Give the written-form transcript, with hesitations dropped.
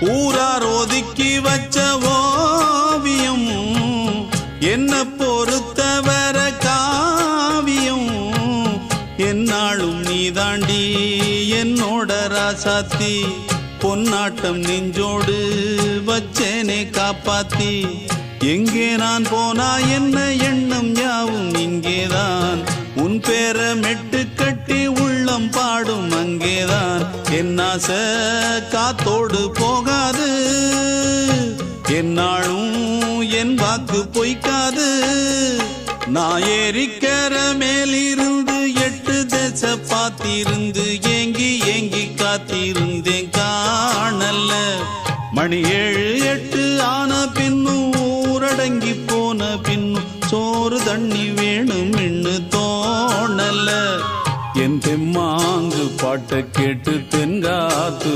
ஊரார் ஒதுக்கி வச்ச ஓவியம் என்ன பொறுத்தவர காவியம் என்னாலும் நீதாண்டி என்னோட ராசாத்தி பொன்னாட்டம் நெஞ்சோடு வச்சேனே காப்பாத்தி எங்கே நான் போனா என்ன எண்ணம் யாவும் இங்கேதான் உன் பேர மெட்டு கட்டி உள்ளம் பாடும் அங்கேதான் என் ஆசை காத்தோடு போகாது என்னாலும் என் வாக்கு பொய்க்காது நான் ஏறிக்கர மேலிருந்து 8 தேச பார்த்திருந்து ஏங்கி ஏங்கி காத்திருந்தேன் காணல்ல மணி 7 8 ஆன பின்னும் ஊரடங்கி போன பின்னும் சோறு தண்ணி வேணும் என்று தோணல என் தெம்மாங்கு பாட்டை கேட்டு தென்காத்து